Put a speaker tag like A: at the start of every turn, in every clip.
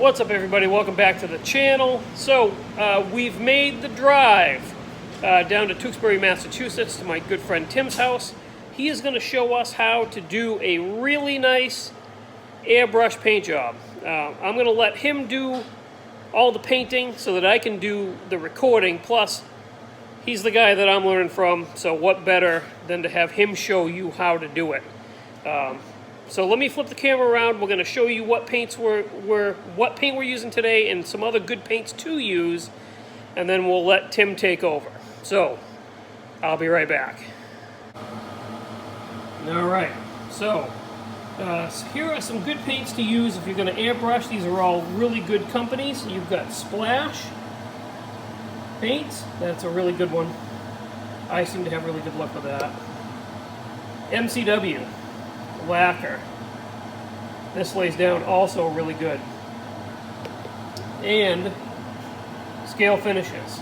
A: What's up, everybody? Welcome back to the channel. So we've made the drive down to Tewksbury, Massachusetts to my good friend Tim's house. He is going to show us how to do a really nice airbrush paint job. I'm going to let him do all the painting so that I can do the recording. Plus, he's the guy that I'm learning from, so what better than to have him show you how to do it. So let me flip the camera around. We're going to show you what paints what paint we're using today and some other good paints to use, and then we'll let Tim take over. So I'll be right back. All right. So here are some good paints to use if you're going to airbrush. These are all really good companies. You've got Splash Paints. That's a really good one. I seem to have really good luck with that. MCW Lacquer. This lays down also really good. And Scale Finishes.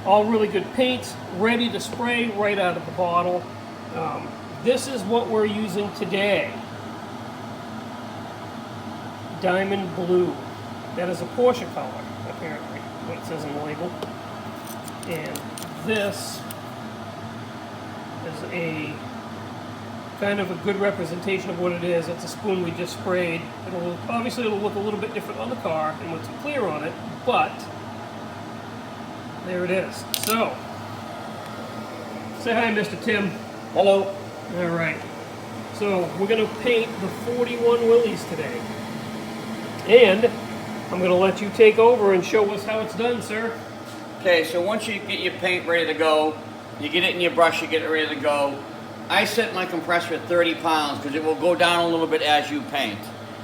A: All really good paints, ready to spray right out of the bottle. This is what we're using today. Diamond Blue. That is a Porsche color, apparently, what it says on the label. And this is a kind of a good representation of what it is. It's a spoon we just sprayed. Obviously it'll look a little bit different on the car and with some clear on it, but there it is. So, say hi, Mr. Tim.
B: Hello.
A: All right. So we're going to paint the 41 Willys today. And I'm going to let you take over and show us how it's done, sir.
B: Okay, so once you get your paint ready to go, you get it in your brush, you get it ready to go. I set my compressor at 30 pounds because it will go down a little bit as you paint.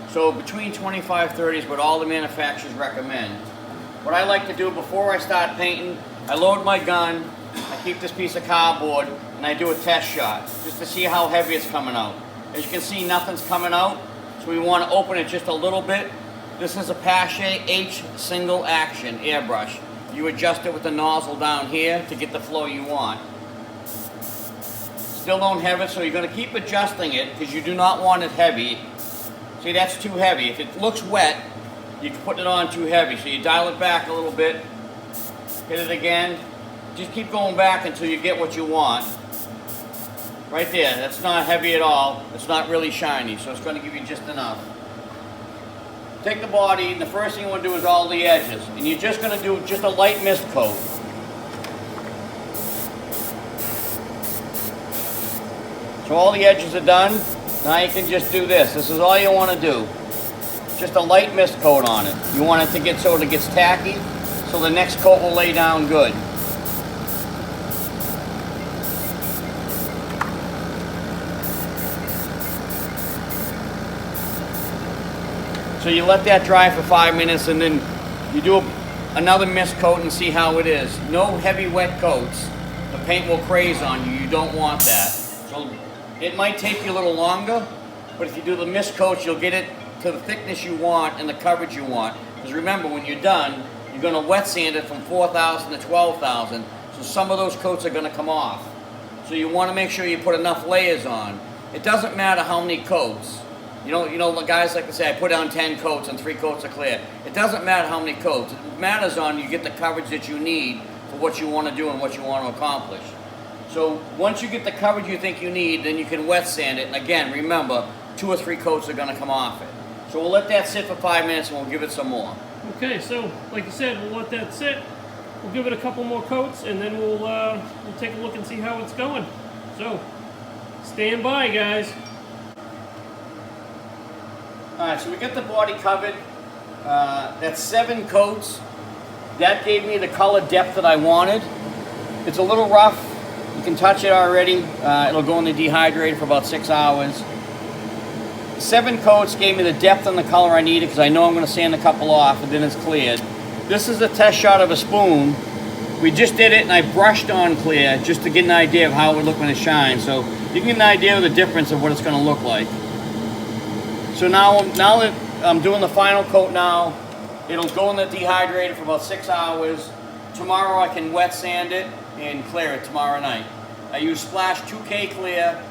B: So between 25 30 is what all the manufacturers recommend. What I like to do before I start painting, I load my gun, I keep this piece of cardboard, and I do a test shot just to see how heavy it's coming out. As you can see, nothing's coming out, so we want to open it just a little bit. This is a Pache H single action airbrush. You adjust it with the nozzle down here to get the flow you want. Still don't have it, so you're going to keep adjusting it because you do not want it heavy. See, that's too heavy. If it looks wet, you're putting it on too heavy. So you dial it back a little bit, hit it again. Just keep going back until you get what you want. Right there, that's not heavy at all. It's not really shiny, so it's going to give you just enough. Take the body, and the first thing you want to do is all the edges. And you're just going to do just a light mist coat. So all the edges are done. Now you can just do this. This is all you want to do. Just a light mist coat on it. You want it to get so it gets tacky, so the next coat will lay down good. So you let that dry for 5 minutes and then you do another mist coat and see how it is. No heavy wet coats. The paint will craze on you. You don't want that. So it might take you a little longer, but if you do the mist coats, you'll get it to the thickness you want and the coverage you want. Because remember, when you're done, you're going to wet sand it from 4,000 to 12,000. So some of those coats are going to come off. So you want to make sure you put enough layers on. It doesn't matter how many coats. You know, the guys like to say, I put on 10 coats and 3 coats are clear. It doesn't matter how many coats. It matters on you get the coverage that you need for what you want to do and what you want to accomplish. So once you get the coverage you think you need, then you can wet sand it. And again, remember, 2 or 3 coats are going to come off it. So we'll let that sit for 5 minutes and we'll give it some more.
A: Okay, so like you said, we'll let that sit. We'll give it a couple more coats, and then we'll take a look and see how it's going. So stand by, guys.
B: All right, so we got the body covered. That's 7 coats. That gave me the color depth that I wanted. It's a little rough. You can touch it already. It'll go in the dehydrator for about 6 hours. 7 coats gave me the depth and the color I needed because I know I'm going to sand a couple off and then it's cleared. This is a test shot of a spoon. We just did it and I brushed on clear just to get an idea of how it would look when it shines. So you can get an idea of the difference of what it's going to look like. So now that I'm doing the final coat now, it'll go in the dehydrator for about 6 hours. Tomorrow I can wet sand it and clear it tomorrow night. I use Splash 2K Clear.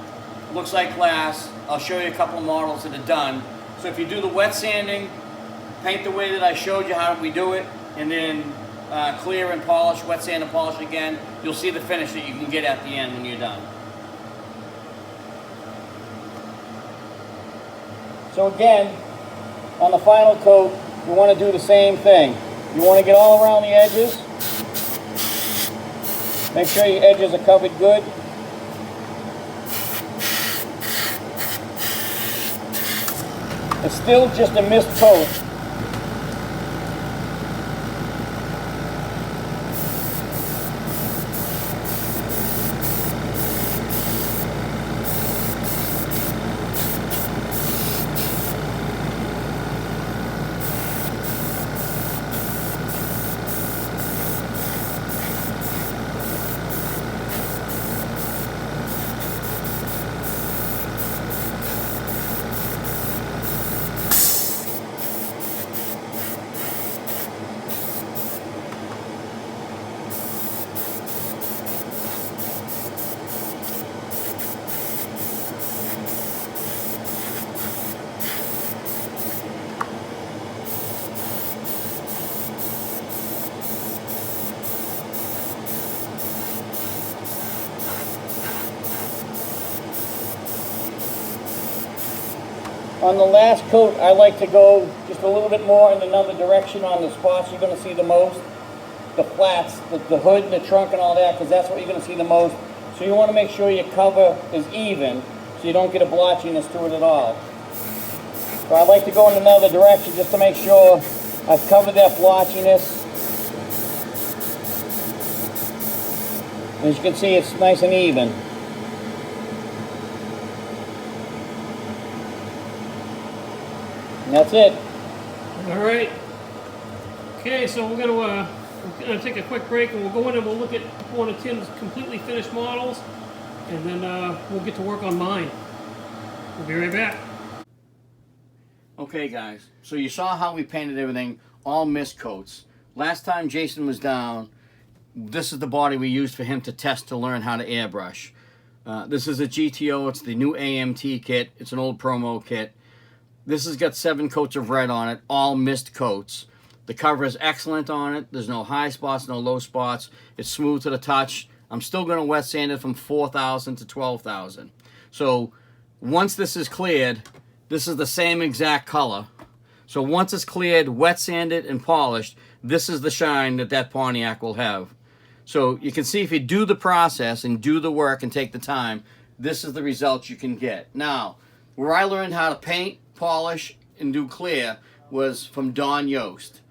B: Looks like glass. I'll show you a couple of models that are done. So if you do the wet sanding, paint the way that I showed you how we do it, and then clear and polish, wet sand and polish again. You'll see the finish that you can get at the end when you're done. So again, on the final coat, you want to do the same thing. You want to get all around the edges. Make sure your edges are covered good. It's still just a mist coat. On the last coat, I like to go just a little bit more in another direction on the spots you're going to see the most. The flats, the hood and the trunk and all that, because that's what you're going to see the most. So you want to make sure your cover is even, so you don't get a blotchiness to it at all. So I like to go in another direction just to make sure I've covered that blotchiness. As you can see, it's nice and even. And that's it.
A: All right. Okay, so we're gonna take a quick break, and we'll go in and we'll look at one of Tim's completely finished models, and then we'll get to work on mine. We'll be right back.
B: Okay, guys. So you saw how we painted everything, all mist coats. Last time Jason was down, this is the body we used for him to test to learn how to airbrush. This is a GTO. It's the new AMT kit. It's an old promo kit. This has got 7 coats of red on it, all mist coats. The cover is excellent on it. There's no high spots, no low spots. It's smooth to the touch. I'm still going to wet sand it from 4,000 to 12,000. So once this is cleared, this is the same exact color. So once it's cleared, wet sanded, and polished, this is the shine that Pontiac will have. So you can see if you do the process and do the work and take the time, this is the results you can get. Now, where I learned how to paint, polish, and do clear was from Don Yost.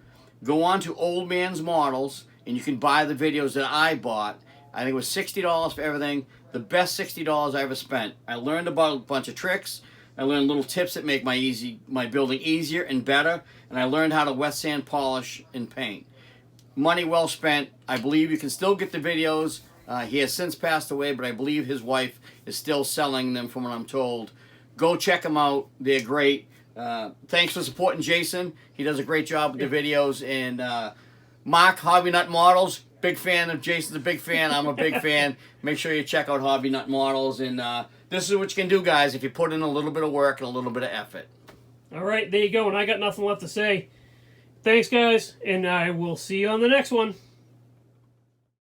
B: Go on to Old Man's Models and you can buy the videos that I bought. I think it was $60 for everything. The best $60 I ever spent. I learned about a bunch of tricks. I learned little tips that make my building easier and better. And I learned how to wet sand, polish, and paint. Money well spent. I believe you can still get the videos. He has since passed away, but I believe his wife is still selling them from what I'm told. Go check them out. They're great. Thanks for supporting Jason. He does a great job with the videos. And Mark, Hobby Nut Models, big fan of Jason's a big fan. I'm a big fan. Make sure you check out Hobby Nut Models. And this is what you can do, guys, if you put in a little bit of work and a little bit of effort.
A: All right, there you go. And I got nothing left to say. Thanks, guys, and I will see you on the next one.